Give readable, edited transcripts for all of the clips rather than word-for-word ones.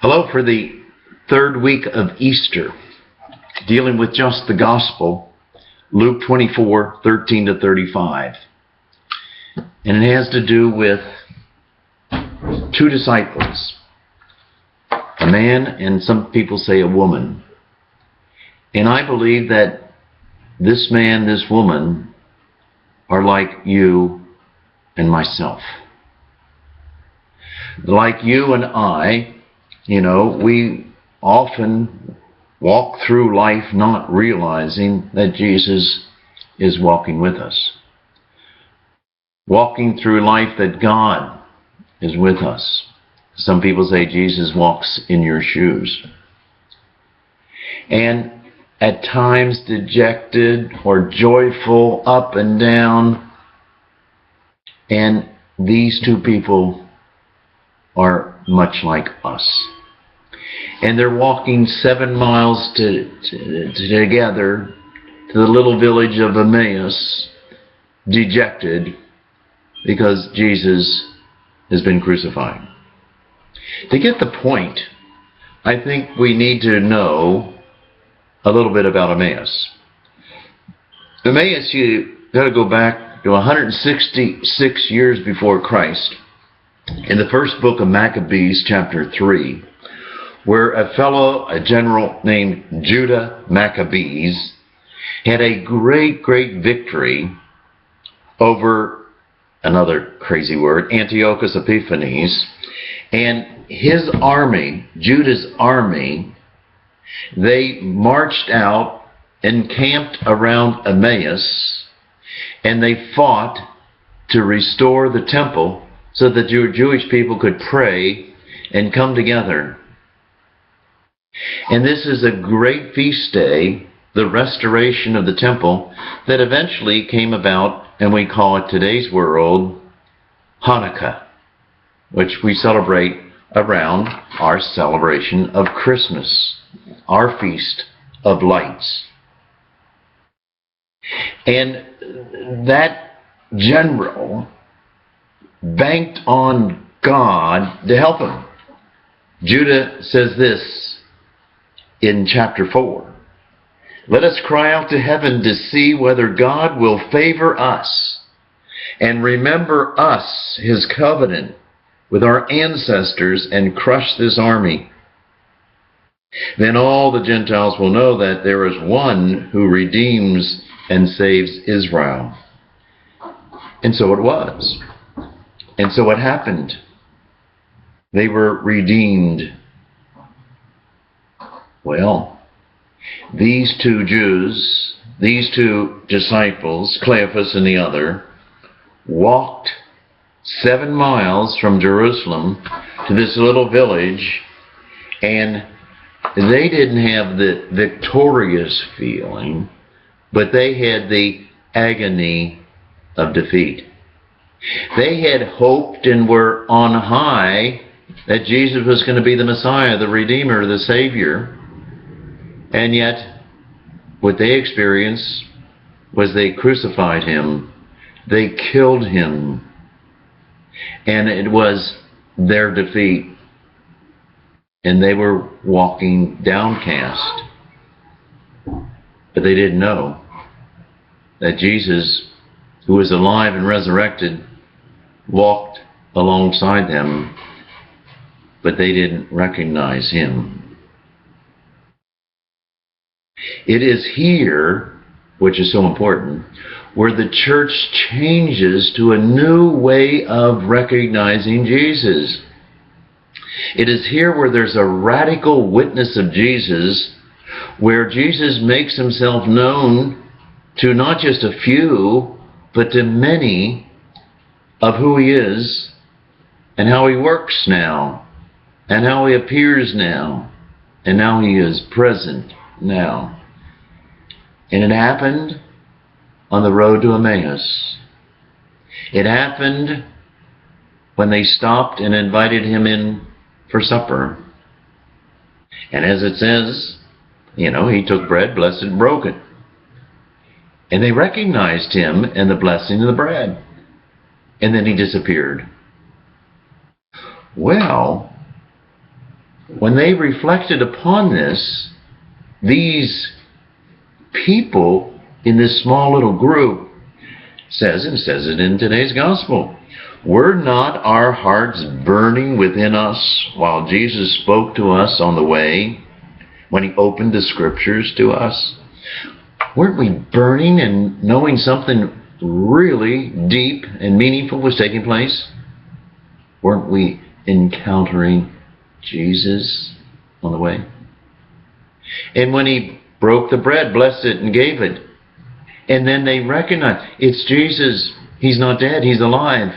Hello for the third week of Easter, dealing with just the gospel, Luke 24:13 to 35. And it has to do with two disciples, a man and some people say a woman. And I believe that this man, this woman, are like you and myself. Like you and I, we often walk through life not realizing that Jesus is walking with us. Walking through life that God is with us. Some people say Jesus walks in your shoes. And at times dejected or joyful, up and down. And these two people are much like us. And they're walking 7 miles together to the little village of Emmaus, dejected because Jesus has been crucified. To get the point, I think we need to know a little bit about Emmaus. Emmaus, you got to go back to 166 years before Christ. In the first book of Maccabees, chapter 3, where a general named Judah Maccabees had a great victory over, another crazy word, Antiochus Epiphanes, and his army, Judah's army, they marched out and camped around Emmaus, and they fought to restore the temple so that Jewish people could pray and come together. And this is a great feast day, the restoration of the temple, that eventually came about, and we call it today's world Hanukkah, which we celebrate around our celebration of Christmas, our feast of lights. And that general banked on God to help him. Judah says this in chapter 4. Let us cry out to heaven to see whether God will favor us and remember us, his covenant with our ancestors, and crush this army. Then all the Gentiles will know that there is one who redeems and saves Israel. And so it was. And so what happened? They were redeemed. Well, these two Jews, these two disciples, Cleophas and the other, walked 7 miles from Jerusalem to this little village, and they didn't have the victorious feeling, but they had the agony of defeat. They had hoped and were on high that Jesus was going to be the Messiah, the Redeemer, the Savior. And yet, what they experienced was they crucified him. They killed him. And it was their defeat. And they were walking downcast. But they didn't know that Jesus, who was alive and resurrected, walked alongside them, but they didn't recognize him. It is here, which is so important, where the church changes to a new way of recognizing Jesus. It is here where there's a radical witness of Jesus, where Jesus makes himself known to not just a few, but to many, of who he is and how he works now and how he appears now and how he is present now. And it happened on the road to Emmaus. It happened when they stopped and invited him in for supper. And as it says, he took bread, blessed and broke it. And they recognized him and the blessing of the bread. And then he disappeared. Well, When they reflected upon this, these people in this small little group says it in today's gospel, were not our hearts burning within us while Jesus spoke to us on the way, when he opened the scriptures to us? Weren't we burning and knowing something really deep and meaningful was taking place? Weren't we encountering Jesus on the way? And when he broke the bread, blessed it, and gave it, and then they recognized, it's Jesus. He's not dead. He's alive.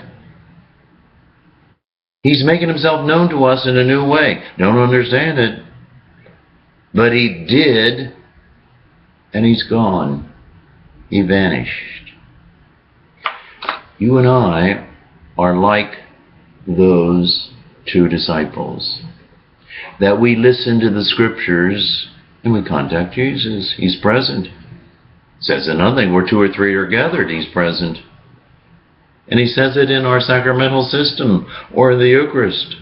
He's making himself known to us in a new way. Don't understand it. But he did, and he's gone. He vanished. You and I are like those two disciples, that we listen to the scriptures and we contact Jesus. He's present. It says another thing, where two or three are gathered, he's present. And he says it in our sacramental system or the Eucharist.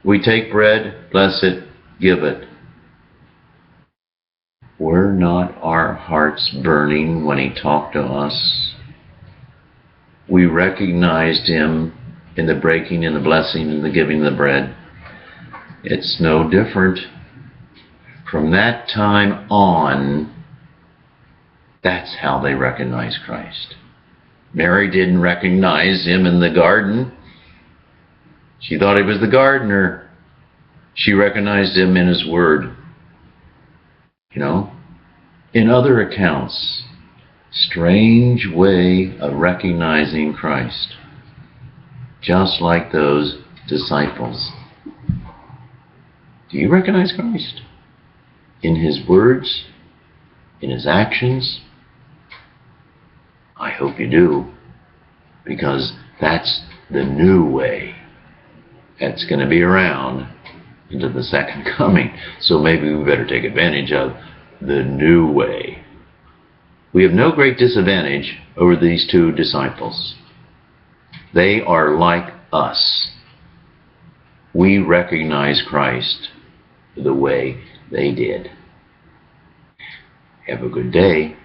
We take bread, bless it, give it. Were not our hearts burning when he talked to us? We recognized him in the breaking and the blessing and the giving of the bread. It's no different. From that time on, that's how they recognized Christ. Mary didn't recognize him in the garden. She thought he was the gardener. She recognized him in his word. You know, in other accounts, strange way of recognizing Christ. Just like those disciples. Do you recognize Christ? In his words? In his actions? I hope you do, because that's the new way that's going to be around into the second coming. So maybe we better take advantage of the new way. We have no great disadvantage over these two disciples. They are like us. We recognize Christ the way they did. Have a good day.